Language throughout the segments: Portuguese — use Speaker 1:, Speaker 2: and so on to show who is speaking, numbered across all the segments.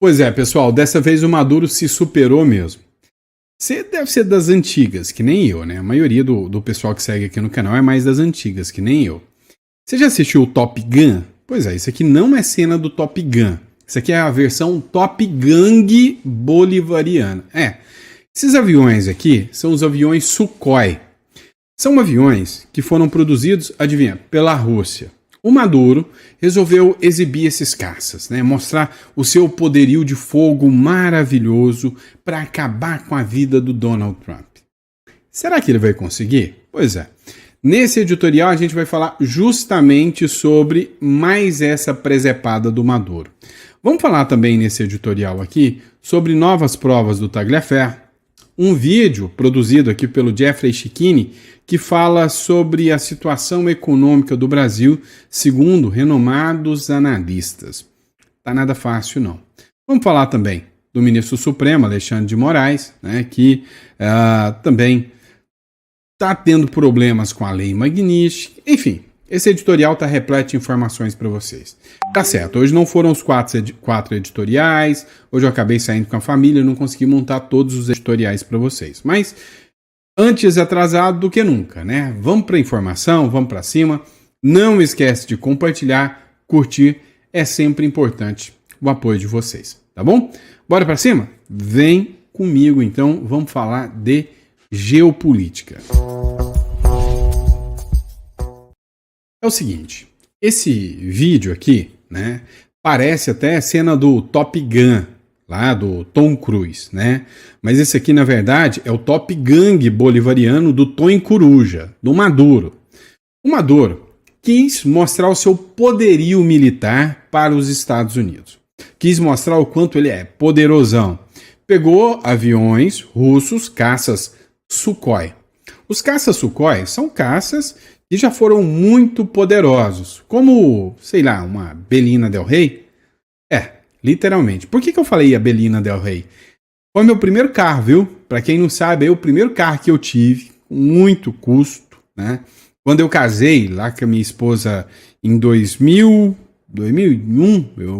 Speaker 1: Pois é, pessoal, dessa vez o Maduro se superou mesmo. Você deve ser das antigas, que nem eu, né? A maioria do pessoal que segue aqui no canal é mais das antigas, que nem eu. Você já assistiu o Top Gun? Pois é, isso aqui não é cena do Top Gun. Isso aqui é a versão Top Gang bolivariana. Esses aviões aqui são os aviões Sukhoi. São aviões que foram produzidos, adivinha, pela Rússia. O Maduro resolveu exibir esses caças, né? Mostrar o seu poderio de fogo maravilhoso para acabar com a vida do Donald Trump. Será que ele vai conseguir? Pois é. Nesse editorial a gente vai falar justamente sobre mais essa presepada do Maduro. Vamos falar também nesse editorial aqui sobre novas provas do Tagliaferro, um vídeo produzido aqui pelo Jeffrey Chicchini que fala sobre a situação econômica do Brasil segundo renomados analistas. Tá nada fácil não. Vamos falar também do ministro Supremo, Alexandre de Moraes, né, que também está tendo problemas com a lei Magnitsky. Enfim, esse editorial está repleto de informações para vocês. Tá certo, hoje não foram os quatro editoriais, hoje eu acabei saindo com a família, não consegui montar todos os editoriais para vocês. Mas antes atrasado do que nunca, né? Vamos para a informação, vamos para cima. Não esquece de compartilhar, curtir, é sempre importante o apoio de vocês, tá bom? Bora para cima? Vem comigo então, vamos falar de geopolítica. É o seguinte, esse vídeo aqui, né, parece até a cena do Top Gun, lá do Tom Cruise, né? Mas esse aqui, na verdade, é o Top Gang bolivariano do Tom Coruja, do Maduro. O Maduro quis mostrar o seu poderio militar para os Estados Unidos. Quis mostrar o quanto ele é poderosão. Pegou aviões russos, caças Sukhoi. Os caças Sukhoi são caças que já foram muito poderosos, como, sei lá, uma Belina Del Rey. Literalmente. Por que eu falei a Belina Del Rey? Foi meu primeiro carro, viu? Para quem não sabe, é o primeiro carro que eu tive, com muito custo, né? Quando eu casei lá com a minha esposa em 2001,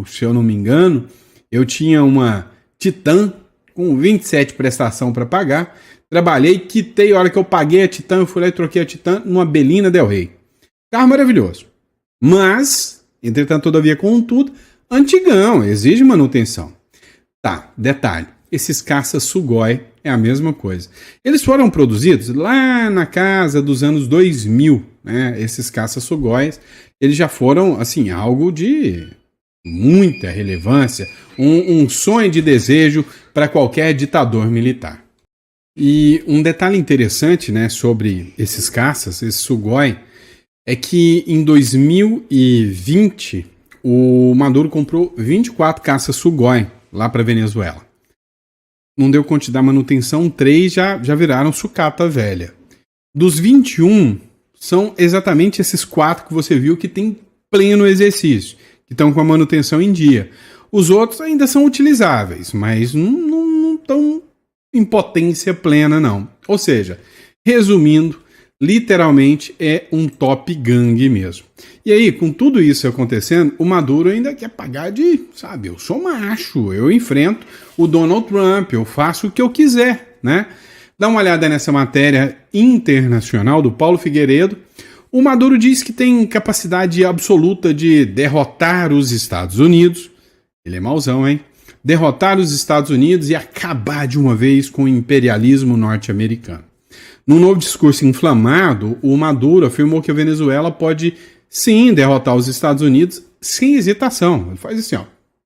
Speaker 1: se eu não me engano, eu tinha uma Titan com 27 prestação para pagar. Trabalhei, quitei, a hora que eu paguei a Titan, eu fui lá e troquei a Titan numa Belina Del Rey. Carro maravilhoso. Mas, entretanto, todavia, contudo, antigão, exige manutenção. Tá, detalhe, esses caças Sukhoi é a mesma coisa. Eles foram produzidos lá na casa dos anos 2000, né? Esses caças Sukhoi, eles já foram, assim, algo de muita relevância, um sonho de desejo para qualquer ditador militar. E um detalhe interessante, né, sobre esses caças, esses Sukhoi, é que em 2020 o Maduro comprou 24 caças Sukhoi lá para Venezuela. Não deu conta de dar manutenção, 3 já viraram sucata velha. Dos 21, são exatamente esses 4 que você viu que tem pleno exercício, que estão com a manutenção em dia. Os outros ainda são utilizáveis, mas não estão em potência plena, não. Ou seja, resumindo, literalmente é um Top Gang mesmo. E aí, com tudo isso acontecendo, o Maduro ainda quer pagar de, sabe, eu sou macho, eu enfrento o Donald Trump, eu faço o que eu quiser, né? Dá uma olhada nessa matéria internacional do Paulo Figueiredo. O Maduro diz que tem capacidade absoluta de derrotar os Estados Unidos. Ele é mauzão, hein? Derrotar os Estados Unidos e acabar de uma vez com o imperialismo norte-americano. Num novo discurso inflamado, o Maduro afirmou que a Venezuela pode, sim, derrotar os Estados Unidos sem hesitação. Ele faz assim, ó,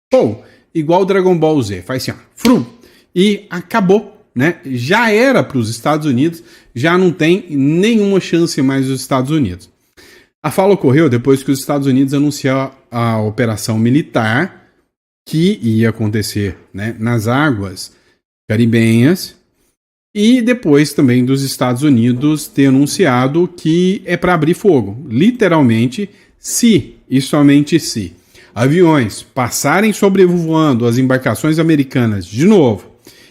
Speaker 1: pô, igual o Dragon Ball Z, faz assim, ó, frum, e acabou, né? Já era para os Estados Unidos, já não tem nenhuma chance mais dos Estados Unidos. A fala ocorreu depois que os Estados Unidos anunciaram a operação militar que ia acontecer, né, nas águas caribenhas, e depois também dos Estados Unidos ter anunciado que é para abrir fogo. Literalmente, se e somente se aviões passarem sobrevoando as embarcações americanas de novo,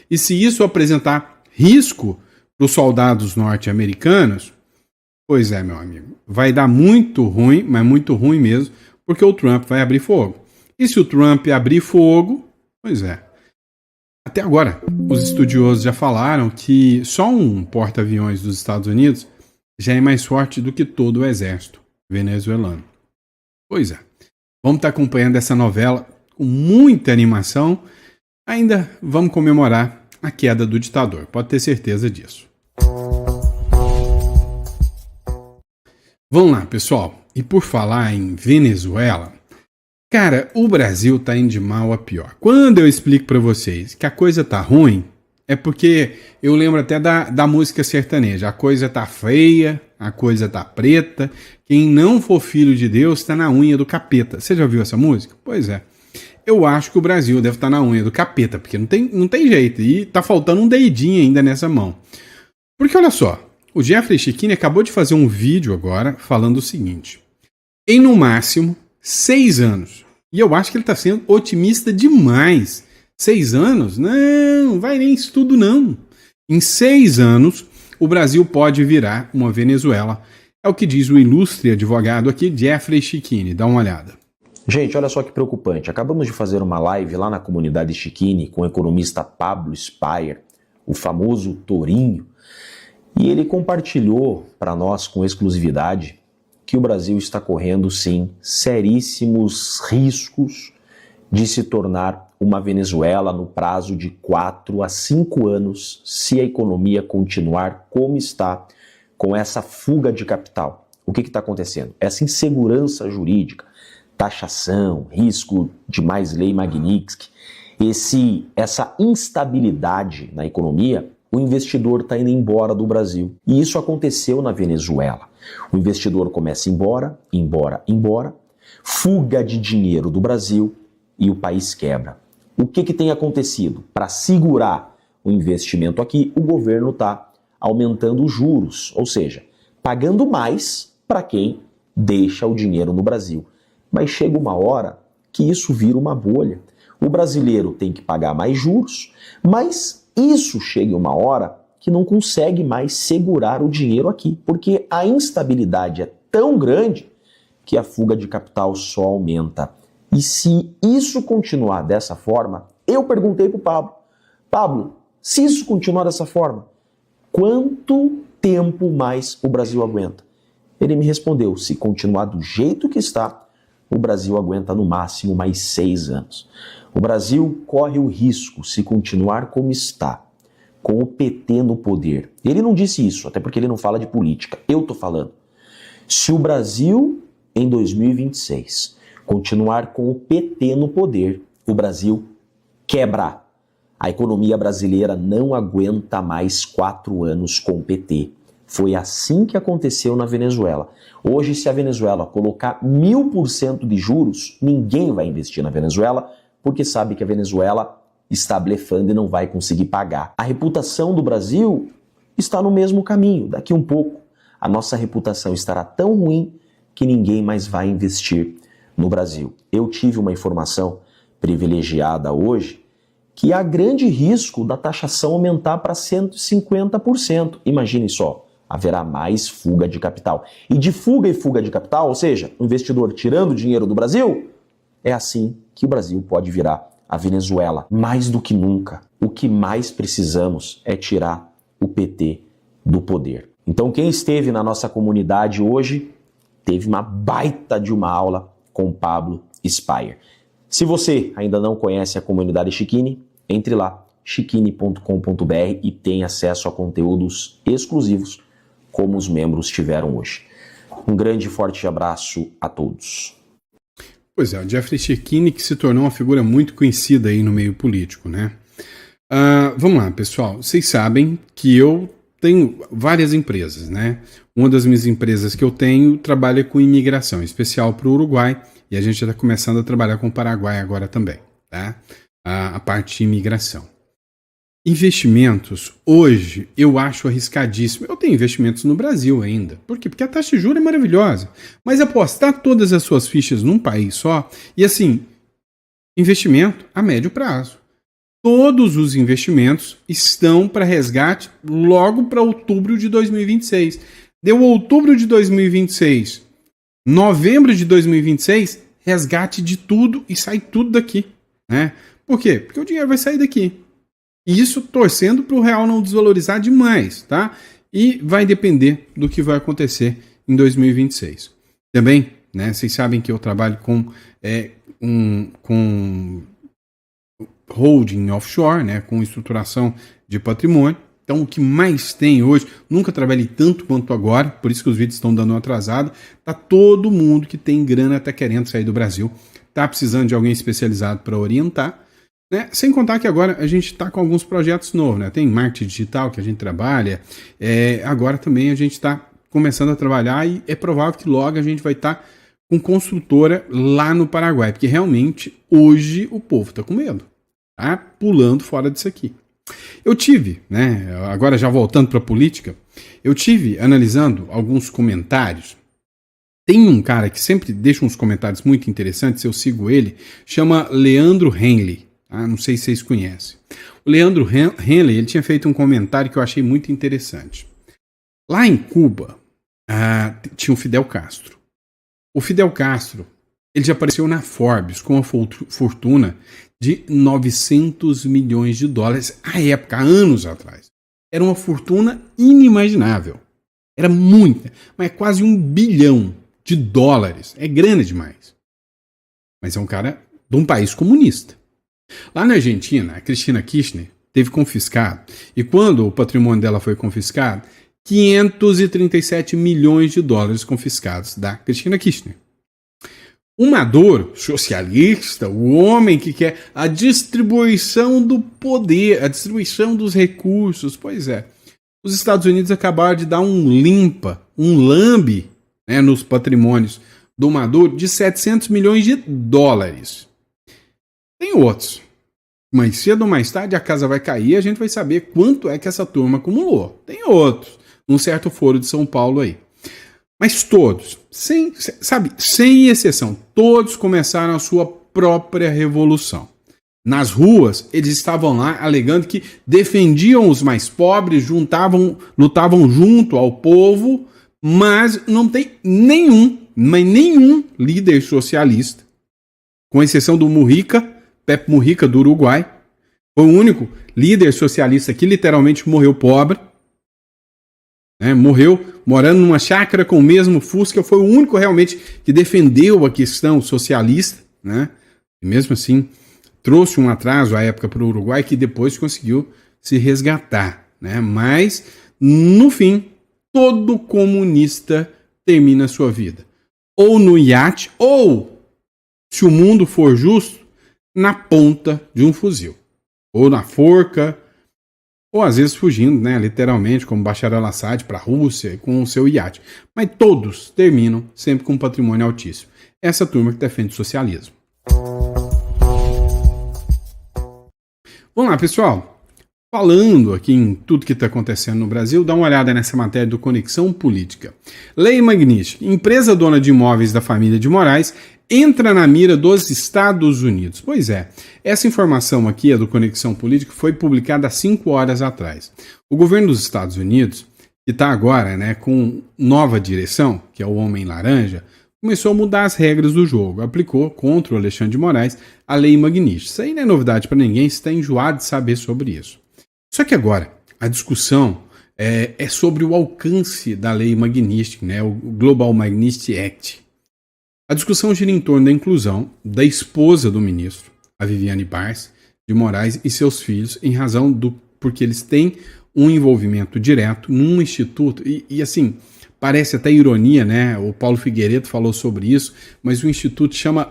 Speaker 1: e se isso apresentar risco para os soldados norte-americanos, pois é, meu amigo, vai dar muito ruim, mas muito ruim mesmo, porque o Trump vai abrir fogo. E se o Trump abrir fogo, Pois é. Até agora, os estudiosos já falaram que só um porta-aviões dos Estados Unidos já é mais forte do que todo o exército venezuelano. Pois é. Vamos estar acompanhando essa novela com muita animação. Ainda vamos comemorar a queda do ditador, pode ter certeza disso. Vamos lá, pessoal. E por falar em Venezuela, cara, o Brasil tá indo de mal a pior. Quando eu explico pra vocês que a coisa tá ruim, é porque eu lembro até da música sertaneja. A coisa tá feia, a coisa tá preta. Quem não for filho de Deus tá na unha do capeta. Você já ouviu essa música? Pois é. Eu acho que o Brasil deve estar na unha do capeta, porque não tem jeito. E tá faltando um dedinho ainda nessa mão. Porque olha só, o Jeffrey Chechini acabou de fazer um vídeo agora falando o seguinte. Em no máximo 6 anos. E eu acho que ele está sendo otimista demais. 6 anos? Não vai nem isso tudo não. Em 6 anos, o Brasil pode virar uma Venezuela. É o que diz o ilustre advogado aqui, Jeffrey Chechini. Dá uma olhada.
Speaker 2: Gente, olha só que preocupante. Acabamos de fazer uma live lá na comunidade Chechini com o economista Pablo Spyer, o famoso Tourinho, e ele compartilhou para nós com exclusividade que o Brasil está correndo, sim, seríssimos riscos de se tornar uma Venezuela no prazo de 4 a 5 anos, se a economia continuar como está, com essa fuga de capital. O que está acontecendo? Essa insegurança jurídica, taxação, risco de mais lei Magnitsky, essa instabilidade na economia, o investidor está indo embora do Brasil. E isso aconteceu na Venezuela. O investidor começa embora, fuga de dinheiro do Brasil e o país quebra. O que tem acontecido? Para segurar o investimento aqui, o governo está aumentando os juros, ou seja, pagando mais para quem deixa o dinheiro no Brasil. Mas chega uma hora que isso vira uma bolha. O brasileiro tem que pagar mais juros, mas isso chega uma hora que não consegue mais segurar o dinheiro aqui, porque a instabilidade é tão grande que a fuga de capital só aumenta. E se isso continuar dessa forma, eu perguntei para o Pablo, se isso continuar dessa forma, quanto tempo mais o Brasil aguenta? Ele me respondeu, se continuar do jeito que está, o Brasil aguenta no máximo mais 6 anos. O Brasil corre o risco, se continuar como está, com o PT no poder. Ele não disse isso, até porque ele não fala de política. Eu estou falando. Se o Brasil, em 2026, continuar com o PT no poder, o Brasil quebra. A economia brasileira não aguenta mais 4 anos com o PT. Foi assim que aconteceu na Venezuela. Hoje, se a Venezuela colocar 1000% de juros, ninguém vai investir na Venezuela, porque sabe que a Venezuela está blefando e não vai conseguir pagar. A reputação do Brasil está no mesmo caminho. Daqui um pouco, a nossa reputação estará tão ruim que ninguém mais vai investir no Brasil. Eu tive uma informação privilegiada hoje que há grande risco da taxação aumentar para 150%. Imagine só, haverá mais fuga de capital. E de fuga e fuga de capital, ou seja, o investidor tirando dinheiro do Brasil, é assim que o Brasil pode virar a Venezuela. Mais do que nunca, o que mais precisamos é tirar o PT do poder. Então quem esteve na nossa comunidade hoje teve uma baita de uma aula com Pablo Spyer. Se você ainda não conhece a comunidade Chechini, entre lá, chechini.com.br e tenha acesso a conteúdos exclusivos como os membros tiveram hoje. Um grande e forte abraço a todos.
Speaker 1: Pois é, o Jeffrey Chechini que se tornou uma figura muito conhecida aí no meio político, né? Vamos lá, pessoal. Vocês sabem que eu tenho várias empresas, né? Uma das minhas empresas que eu tenho trabalha com imigração, em especial para o Uruguai, e a gente está começando a trabalhar com o Paraguai agora também, tá? A parte de imigração. Investimentos, hoje, eu acho arriscadíssimo. Eu tenho investimentos no Brasil ainda. Por quê? Porque a taxa de juros é maravilhosa. Mas apostar todas as suas fichas num país só, e assim, investimento a médio prazo. Todos os investimentos estão para resgate logo para outubro de 2026. Deu outubro de 2026, novembro de 2026, resgate de tudo e sai tudo daqui, né? Por quê? Porque o dinheiro vai sair daqui. E isso torcendo para o real não desvalorizar demais, tá? E vai depender do que vai acontecer em 2026. Também, né? Vocês sabem que eu trabalho com holding offshore, né? Com estruturação de patrimônio. Então, o que mais tem hoje, nunca trabalhei tanto quanto agora, por isso que os vídeos estão dando uma atrasada. Tá todo mundo que tem grana tá querendo sair do Brasil, tá precisando de alguém especializado para orientar, né? Sem contar que agora a gente está com alguns projetos novos, né? Tem marketing digital que a gente trabalha, agora também a gente está começando a trabalhar e é provável que logo a gente vai estar com construtora lá no Paraguai, porque realmente hoje o povo está com medo, tá pulando fora disso aqui. Eu tive, né, agora já voltando para a política, eu tive analisando alguns comentários. Tem um cara que sempre deixa uns comentários muito interessantes, eu sigo ele, chama Leandro Henley. Não sei se vocês conhecem. O Leandro Henley, ele tinha feito um comentário que eu achei muito interessante. Lá em Cuba, tinha o Fidel Castro. O Fidel Castro, ele já apareceu na Forbes com uma fortuna de 900 milhões de dólares à época, há anos atrás. Era uma fortuna inimaginável. Era muita, mas quase 1 bilhão de dólares. É grande demais. Mas é um cara de um país comunista. Lá na Argentina, a Cristina Kirchner teve confiscado, e quando o patrimônio dela foi confiscado, 537 milhões de dólares confiscados da Cristina Kirchner. O Maduro, socialista, o homem que quer a distribuição do poder, a distribuição dos recursos, pois é. Os Estados Unidos acabaram de dar um lambe, né, nos patrimônios do Maduro de 700 milhões de dólares. Tem outros. Mais cedo ou mais tarde a casa vai cair e a gente vai saber quanto é que essa turma acumulou. Tem outros. Num certo foro de São Paulo aí. Mas todos, sem exceção, todos começaram a sua própria revolução. Nas ruas, eles estavam lá alegando que defendiam os mais pobres, lutavam junto ao povo, mas não tem nenhum líder socialista, com exceção do Pepe Mujica do Uruguai, foi o único líder socialista que literalmente morreu pobre, né? Morreu morando numa chácara com o mesmo Fusca, foi o único realmente que defendeu a questão socialista, né? E mesmo assim trouxe um atraso à época para o Uruguai que depois conseguiu se resgatar, né? Mas no fim todo comunista termina a sua vida ou no iate ou, se o mundo for justo, na ponta de um fuzil ou na forca, ou às vezes fugindo, né, literalmente, como Bashar al-Assad para a Rússia com o seu iate. Mas todos terminam sempre com um patrimônio altíssimo. Essa turma que defende o socialismo. Vamos lá, pessoal. Falando aqui em tudo que está acontecendo no Brasil, dá uma olhada nessa matéria do Conexão Política. Lei Magnífica, empresa dona de imóveis da família de Moraes, entra na mira dos Estados Unidos. Pois é, essa informação aqui, a do Conexão Política, foi publicada há 5 horas atrás. O governo dos Estados Unidos, que está agora, né, com nova direção, que é o Homem Laranja, começou a mudar as regras do jogo. Aplicou contra o Alexandre de Moraes a Lei Magnífica. Isso aí não é novidade para ninguém, você está enjoado de saber sobre isso. Só que agora, a discussão é sobre o alcance da Lei Magnífica, né, o Global Magnitsky Act. A discussão gira em torno da inclusão da esposa do ministro, a Viviane Barce de Moraes, e seus filhos, em razão porque eles têm um envolvimento direto num instituto, e assim, parece até ironia, né? O Paulo Figueiredo falou sobre isso, mas o instituto chama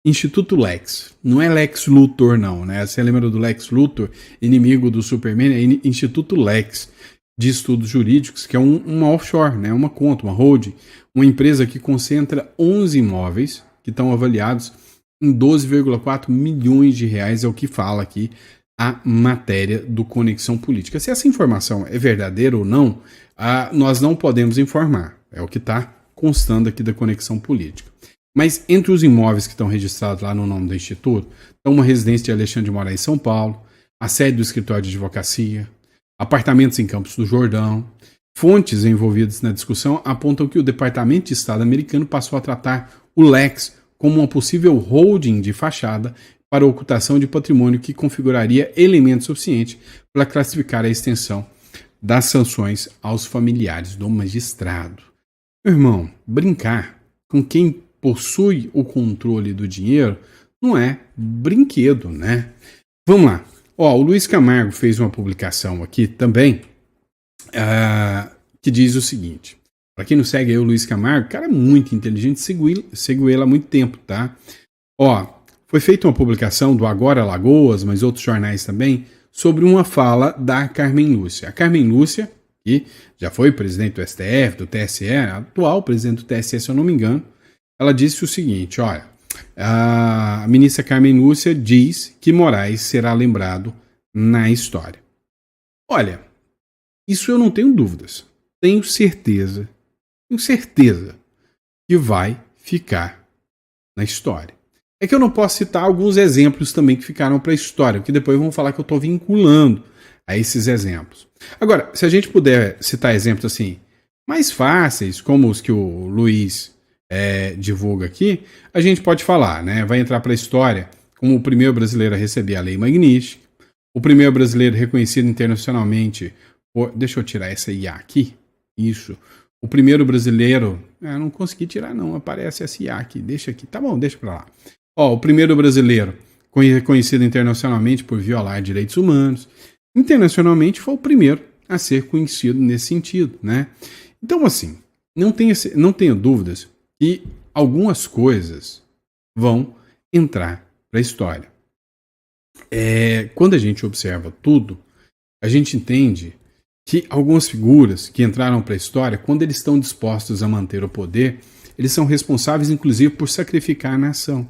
Speaker 1: Instituto Lex. Não é Lex Luthor, não, né? Você lembra do Lex Luthor, inimigo do Superman? É Instituto Lex, de estudos jurídicos, que é uma offshore, né? Uma conta, uma holding, uma empresa que concentra 11 imóveis que estão avaliados em 12,4 milhões de reais, é o que fala aqui a matéria do Conexão Política. Se essa informação é verdadeira ou não, nós não podemos informar. É o que está constando aqui da Conexão Política. Mas entre os imóveis que estão registrados lá no nome do Instituto, estão uma residência de Alexandre de Moraes em São Paulo, a sede do escritório de advocacia, apartamentos em Campos do Jordão. Fontes envolvidas na discussão apontam que o Departamento de Estado americano passou a tratar o Lex como uma possível holding de fachada para ocultação de patrimônio que configuraria elemento suficiente para classificar a extensão das sanções aos familiares do magistrado. Meu irmão, brincar com quem possui o controle do dinheiro não é brinquedo, né? Vamos lá. Ó, o Luiz Camargo fez uma publicação aqui também que diz o seguinte. Para quem não segue aí o Luiz Camargo, cara é muito inteligente, sigo ele há muito tempo, tá? Ó, foi feita uma publicação do Agora Lagoas, mas outros jornais também, sobre uma fala da Carmen Lúcia. A Carmen Lúcia, que já foi presidente do STF, do TSE, atual presidente do TSE, se eu não me engano, ela disse o seguinte, olha, a ministra Carmen Lúcia diz que Moraes será lembrado na história. Olha, isso eu não tenho dúvidas. Tenho certeza que vai ficar na história. É que eu não posso citar alguns exemplos também que ficaram para a história, porque depois vão falar que eu estou vinculando a esses exemplos. Agora, se a gente puder citar exemplos assim, mais fáceis, como os que o Luiz divulga aqui, a gente pode falar, né? Vai entrar para a história como o primeiro brasileiro a receber a Lei Magnífica, o primeiro brasileiro reconhecido internacionalmente por... Deixa eu tirar essa IA aqui. Isso. O primeiro brasileiro... não consegui tirar não, aparece essa IA aqui. Deixa aqui. Tá bom, deixa para lá. Ó, o primeiro brasileiro reconhecido internacionalmente por violar direitos humanos. Internacionalmente foi o primeiro a ser conhecido nesse sentido, né? Então, assim, não tenha dúvidas que algumas coisas vão entrar para a história. Quando a gente observa tudo, a gente entende que algumas figuras que entraram para a história, quando eles estão dispostos a manter o poder, eles são responsáveis, inclusive, por sacrificar a nação.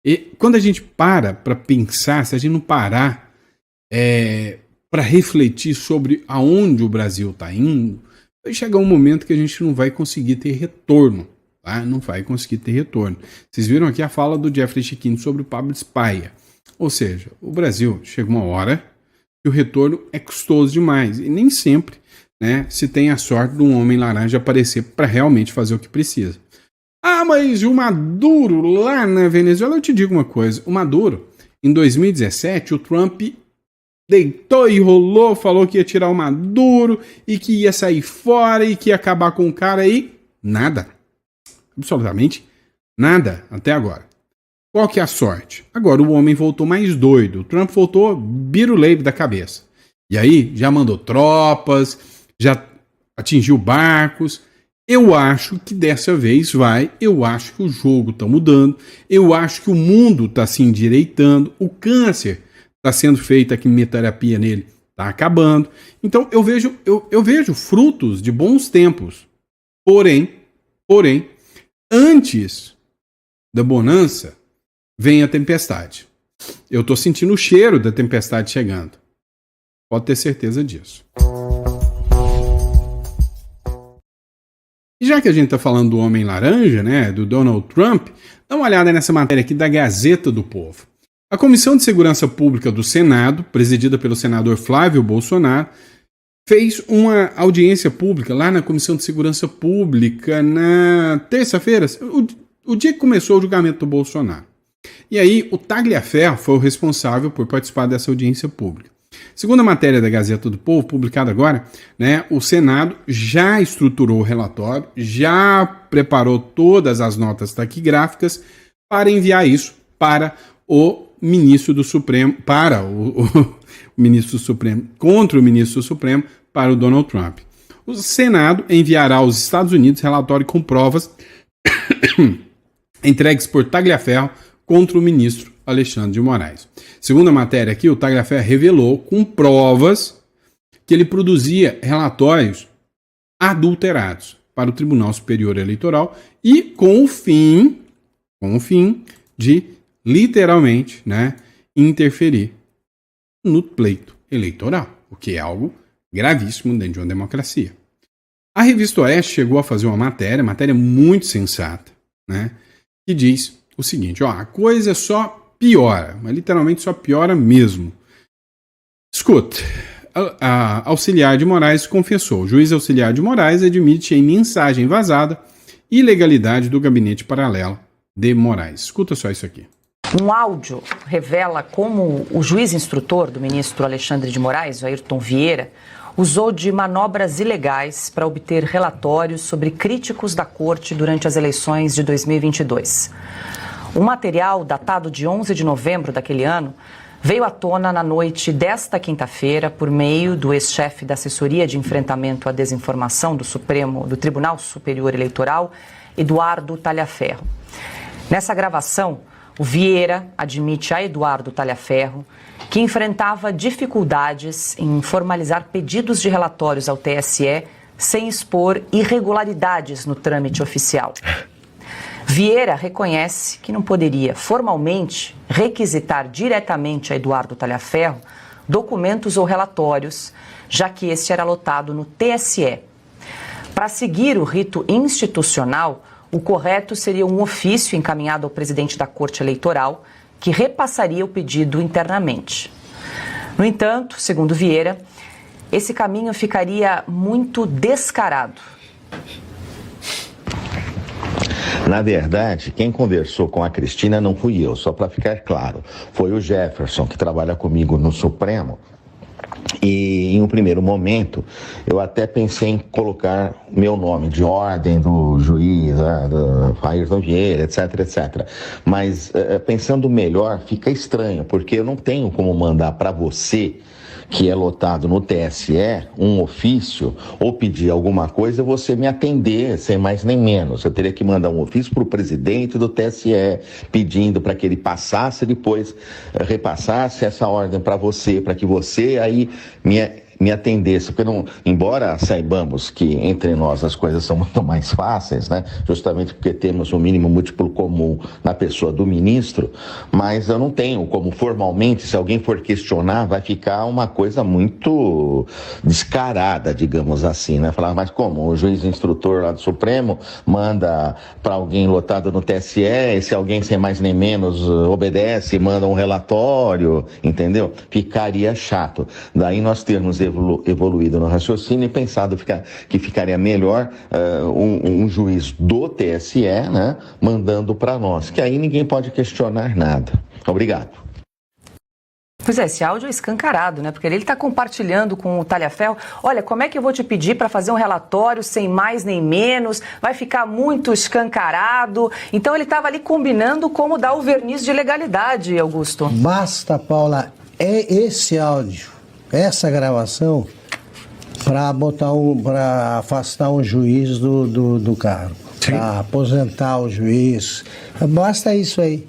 Speaker 1: E quando a gente para pensar, se a gente não parar para refletir sobre aonde o Brasil está indo, vai chegar um momento que a gente não vai conseguir ter retorno. Tá? Não vai conseguir ter retorno. Vocês viram aqui a fala do Jeffrey Chiquini sobre o Pablo Spaia. Ou seja, o Brasil chega uma hora que o retorno é custoso demais. E nem sempre, né, se tem a sorte de um homem laranja aparecer para realmente fazer o que precisa. Mas o Maduro lá na Venezuela, eu te digo uma coisa. O Maduro, em 2017, o Trump deitou e rolou, falou que ia tirar o Maduro e que ia sair fora e que ia acabar com o cara e nada. Absolutamente nada até agora. Qual que é a sorte? Agora o homem voltou mais doido. O Trump voltou biruleibe da cabeça. E aí já mandou tropas, já atingiu barcos. Eu acho que dessa vez eu acho que o jogo está mudando, eu acho que o mundo está se endireitando, o câncer está sendo feito, a quimioterapia nele está acabando. Então eu vejo frutos de bons tempos. Porém, antes da bonança, vem a tempestade. Eu estou sentindo o cheiro da tempestade chegando. Pode ter certeza disso. E já que a gente está falando do Homem Laranja, né, do Donald Trump, dá uma olhada nessa matéria aqui da Gazeta do Povo. A Comissão de Segurança Pública do Senado, presidida pelo senador Flávio Bolsonaro, fez uma audiência pública lá na Comissão de Segurança Pública na terça-feira, o dia que começou o julgamento do Bolsonaro. E aí o Tagliaferro foi o responsável por participar dessa audiência pública. Segundo a matéria da Gazeta do Povo, publicada agora, né, o Senado já estruturou o relatório, já preparou todas as notas taquigráficas para enviar isso para o ministro do Supremo, o ministro do Supremo, contra o ministro do Supremo, para o Donald Trump. O Senado enviará aos Estados Unidos relatório com provas entregues por Tagliaferro contra o ministro Alexandre de Moraes. Segundo a matéria aqui, o Tagliaferro revelou com provas que ele produzia relatórios adulterados para o Tribunal Superior Eleitoral e com o fim de, literalmente, né, interferir no pleito eleitoral, o que é algo gravíssimo dentro de uma democracia. A Revista Oeste chegou a fazer uma matéria muito sensata, né, que diz o seguinte, a coisa só piora, mas literalmente só piora mesmo. Escuta, a auxiliar de Moraes confessou, o juiz auxiliar de Moraes admite em mensagem vazada ilegalidade do gabinete paralelo de Moraes. Escuta só isso aqui.
Speaker 3: Um áudio revela como o juiz instrutor do ministro Alexandre de Moraes, o Ayrton Vieira, usou de manobras ilegais para obter relatórios sobre críticos da corte durante as eleições de 2022. Um material datado de 11 de novembro daquele ano veio à tona na noite desta quinta-feira por meio do ex-chefe da Assessoria de Enfrentamento à Desinformação do Tribunal Superior Eleitoral, Eduardo Talhaferro. Nessa gravação, o Vieira admite a Eduardo Talhaferro que enfrentava dificuldades em formalizar pedidos de relatórios ao TSE sem expor irregularidades no trâmite oficial. Vieira reconhece que não poderia formalmente requisitar diretamente a Eduardo Talhaferro documentos ou relatórios, já que este era lotado no TSE. Para seguir o rito institucional, o correto seria um ofício encaminhado ao presidente da Corte Eleitoral, que repassaria o pedido internamente. No entanto, segundo Vieira, esse caminho ficaria muito descarado.
Speaker 4: Na verdade, quem conversou com a Cristina não fui eu, só para ficar claro. Foi o Jefferson, que trabalha comigo no Supremo. E em um primeiro momento, eu até pensei em colocar meu nome de ordem do juiz, do Ayrton Vieira, etc, etc. Mas pensando melhor, fica estranho, porque eu não tenho como mandar para você, que é lotado no TSE, um ofício, ou pedir alguma coisa, você me atender, sem mais nem menos. Eu teria que mandar um ofício para o presidente do TSE, pedindo para que ele passasse, depois repassasse essa ordem para você, para que você aí me atendesse, porque não, embora saibamos que entre nós as coisas são muito mais fáceis, né? Justamente porque temos um mínimo múltiplo comum na pessoa do ministro, mas eu não tenho como formalmente, se alguém for questionar, vai ficar uma coisa muito descarada, digamos assim, né? Falar, mas como? O juiz instrutor lá do Supremo manda para alguém lotado no TSE, e se alguém sem mais nem menos obedece, manda um relatório, entendeu? Ficaria chato. Daí nós termos evoluído no raciocínio e pensado que ficaria melhor um juiz do TSE, né, mandando para nós, que aí ninguém pode questionar nada. Obrigado.
Speaker 3: Pois é, esse áudio é escancarado, né? Porque ele está compartilhando com o Talhaferro. Olha, como é que eu vou te pedir para fazer um relatório sem mais nem menos? Vai ficar muito escancarado. Então ele estava ali combinando como dar o verniz de legalidade, Augusto.
Speaker 5: Basta, Paula, é esse áudio, essa gravação, para afastar um juiz do cargo, para aposentar o juiz. Basta isso aí.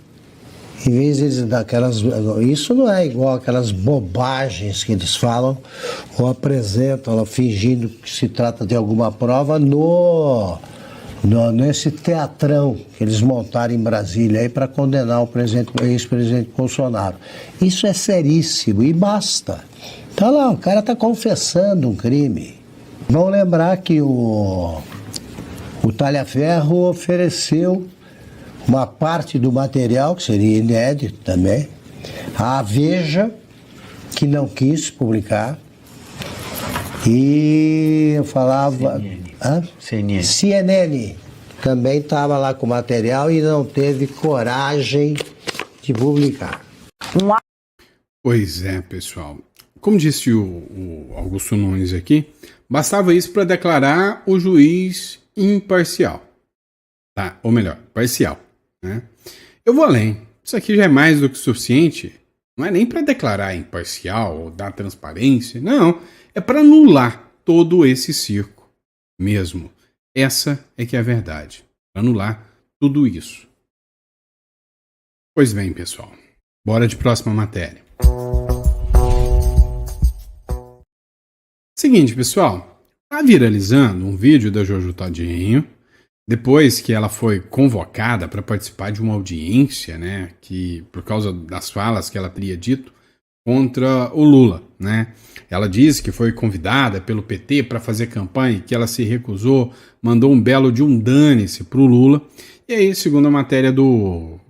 Speaker 5: Em vez de eles dar aquelas. Isso não é igual aquelas bobagens que eles falam ou apresentam, fingindo que se trata de alguma prova nesse teatrão que eles montaram em Brasília aí para condenar o ex-presidente Bolsonaro. Isso é seríssimo e basta. Tá lá, o cara está confessando um crime. Vamos lembrar que o Talhaferro ofereceu uma parte do material, que seria inédito também, à Veja, que não quis publicar, e eu falava... CNN também estava lá com material e não teve coragem de publicar.
Speaker 1: Pois é, pessoal. Como disse o Augusto Nunes aqui, bastava isso para declarar o juiz imparcial. Tá? Ou melhor, parcial. Né? Eu vou além. Isso aqui já é mais do que suficiente. Não é nem para declarar imparcial ou dar transparência. Não. É para anular todo esse circo mesmo. Essa é que é a verdade. Para anular tudo isso. Pois bem, pessoal. Bora de próxima matéria. Seguinte, pessoal, tá viralizando um vídeo da Jojo Todinho, depois que ela foi convocada para participar de uma audiência, né, que por causa das falas que ela teria dito contra o Lula, né? Ela disse que foi convidada pelo PT para fazer campanha, que ela se recusou, mandou um belo de um dane-se pro Lula. E aí, segundo a matéria do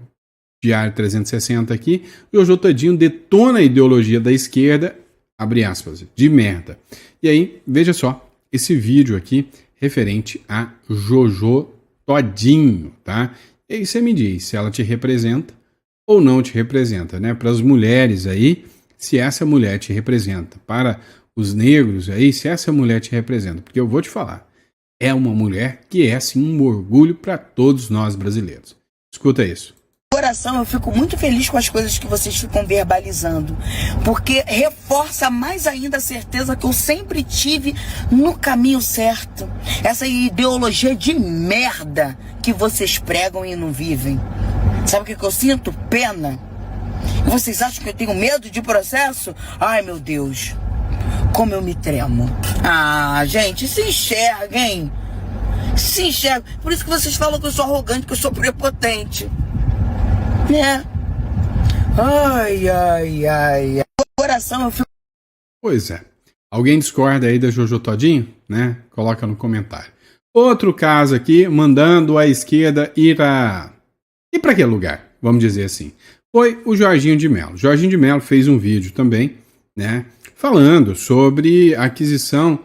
Speaker 1: Diário 360 aqui, o Jojo Todinho detona a ideologia da esquerda, abre aspas, de merda. E aí, veja só, esse vídeo aqui referente a Jojo Todinho, tá? E aí você me diz se ela te representa ou não te representa, né? Para as mulheres aí, se essa mulher te representa. Para os negros aí, se essa mulher te representa. Porque eu vou te falar, é uma mulher que é, sim, um orgulho para todos nós brasileiros. Escuta isso.
Speaker 6: Coração, eu fico muito feliz com as coisas que vocês ficam verbalizando, porque reforça mais ainda a certeza que eu sempre tive no caminho certo. Essa ideologia de merda que vocês pregam e não vivem. Sabe o que eu sinto? Pena. E vocês acham que eu tenho medo de processo? Ai, meu Deus, como eu me tremo. Ah, gente, se enxerguem. Se enxergam. Por isso que vocês falam que eu sou arrogante, que eu sou prepotente. É. Ai, ai, ai. Coração, eu fico...
Speaker 1: Pois é. Alguém discorda aí da Jojo Todinho, né? Coloca no comentário. Outro caso aqui, mandando a esquerda ir a... E para que lugar? Vamos dizer assim. Foi o Jorginho de Mello. Jorginho de Mello fez um vídeo também, né? Falando sobre a aquisição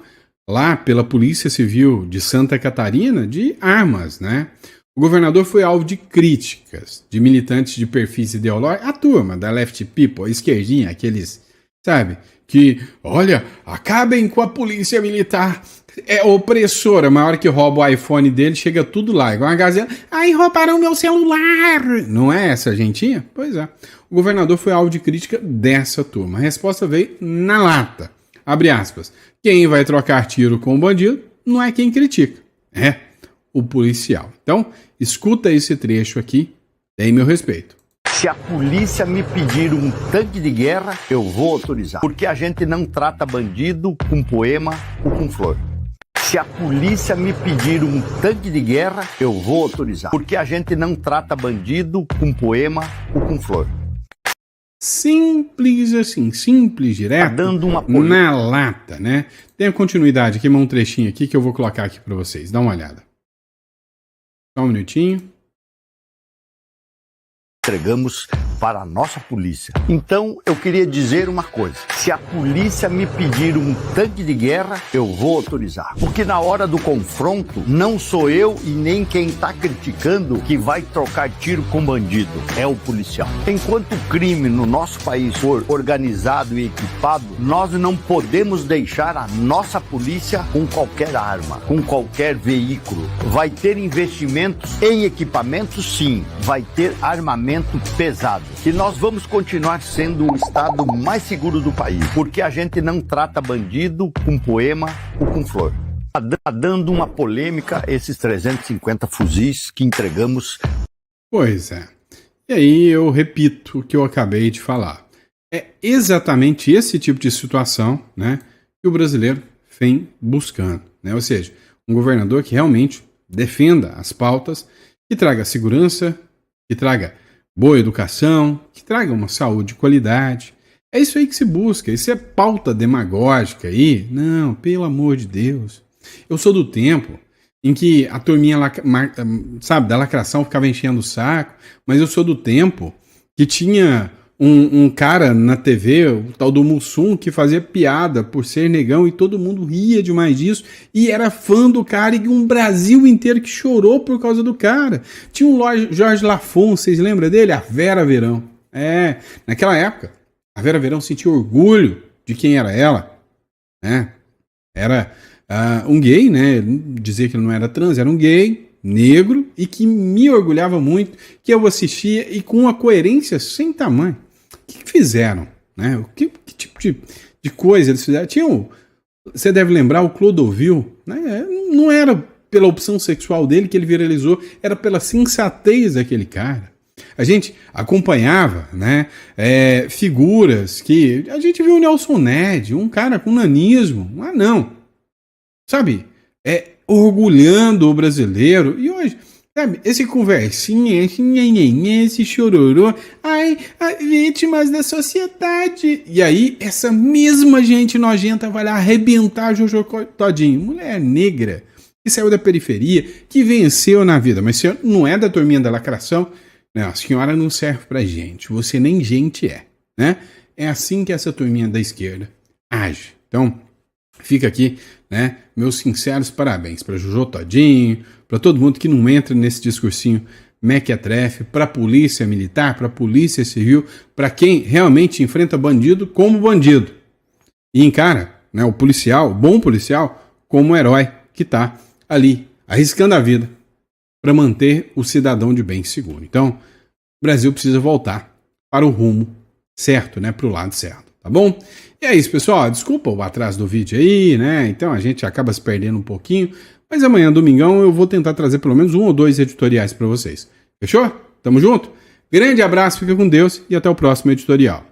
Speaker 1: lá pela Polícia Civil de Santa Catarina de armas, né? O governador foi alvo de críticas de militantes de perfis ideológicos, a turma da Left People, a esquerdinha, aqueles, sabe, que, olha, acabem com a polícia militar, é opressora, mas na hora que rouba o iPhone dele, chega tudo lá, igual uma gazela, aí roubaram meu celular, não é essa gentinha? Pois é, o governador foi alvo de crítica dessa turma, a resposta veio na lata, abre aspas, quem vai trocar tiro com o bandido não é quem critica, é o policial. Então, escuta esse trecho aqui, tem meu respeito.
Speaker 7: Se a polícia me pedir um tanque de guerra, eu vou autorizar. Porque a gente não trata bandido com poema ou com flor. Se a polícia me pedir um tanque de guerra, eu vou autorizar. Porque a gente não trata bandido com poema ou com flor.
Speaker 1: Simples assim, simples, direto,
Speaker 7: Tá dando uma
Speaker 1: na lata, né? Tem a continuidade aqui, mas um trechinho aqui que eu vou colocar aqui para vocês. Dá uma olhada. Só um minutinho.
Speaker 7: Entregamos para a nossa polícia. Então, eu queria dizer uma coisa. Se a polícia me pedir um tanque de guerra, eu vou autorizar. Porque na hora do confronto, não sou eu e nem quem está criticando que vai trocar tiro com bandido. É o policial. Enquanto o crime no nosso país for organizado e equipado, nós não podemos deixar a nossa polícia com qualquer arma, com qualquer veículo. Vai ter investimentos em equipamentos, sim. Vai ter armamento pesado. E nós vamos continuar sendo o estado mais seguro do país, porque a gente não trata bandido com poema ou com flor. Tá dando uma polêmica esses 350 fuzis que entregamos.
Speaker 1: Pois é. E aí eu repito o que eu acabei de falar. É exatamente esse tipo de situação, né, que o brasileiro vem buscando, né? Ou seja, um governador que realmente defenda as pautas, que traga segurança, que traga boa educação, que traga uma saúde de qualidade. É isso aí que se busca. Isso é pauta demagógica aí? Não, pelo amor de Deus. Eu sou do tempo em que a turminha, sabe, da lacração ficava enchendo o saco, mas eu sou do tempo que tinha um cara na TV, o tal do Mussum, que fazia piada por ser negão e todo mundo ria demais disso e era fã do cara e um Brasil inteiro que chorou por causa do cara. Tinha um Jorge Lafon, vocês lembram dele? A Vera Verão. É, naquela época, a Vera Verão sentia orgulho de quem era ela, né? Era um gay, né? Dizer que ele não era trans, era um gay, negro, e que me orgulhava muito, que eu assistia e com uma coerência sem tamanho. O que fizeram? Né? Que tipo de coisa eles fizeram? Você deve lembrar, o Clodovil, né? Não era pela opção sexual dele que ele viralizou, era pela sensatez daquele cara. A gente acompanhava, né, figuras que... A gente viu o Nelson Ned, um cara com nanismo, um anão, sabe? Orgulhando o brasileiro. E hoje... Sabe, esse conversinha, esse chororô, ai, vítimas da sociedade. E aí, essa mesma gente nojenta vai lá arrebentar a Jojo Todinho. Mulher negra, que saiu da periferia, que venceu na vida. Mas se não é da turminha da lacração, não, a senhora não serve pra gente. Você nem gente é, né? É assim que essa turminha da esquerda age. Então, fica aqui, né, meus sinceros parabéns para Jojo Todinho, para todo mundo que não entra nesse discursinho mequetrefe, para a polícia militar, para a polícia civil, para quem realmente enfrenta bandido como bandido. E encara, né, o policial, o bom policial, como um herói que está ali arriscando a vida para manter o cidadão de bem seguro. Então, o Brasil precisa voltar para o rumo certo, né, para o lado certo, tá bom? E é isso, pessoal. Desculpa o atraso do vídeo aí, né? Então a gente acaba se perdendo um pouquinho, mas amanhã, domingão, eu vou tentar trazer pelo menos 1 ou 2 editoriais para vocês. Fechou? Tamo junto? Grande abraço, fica com Deus e até o próximo editorial.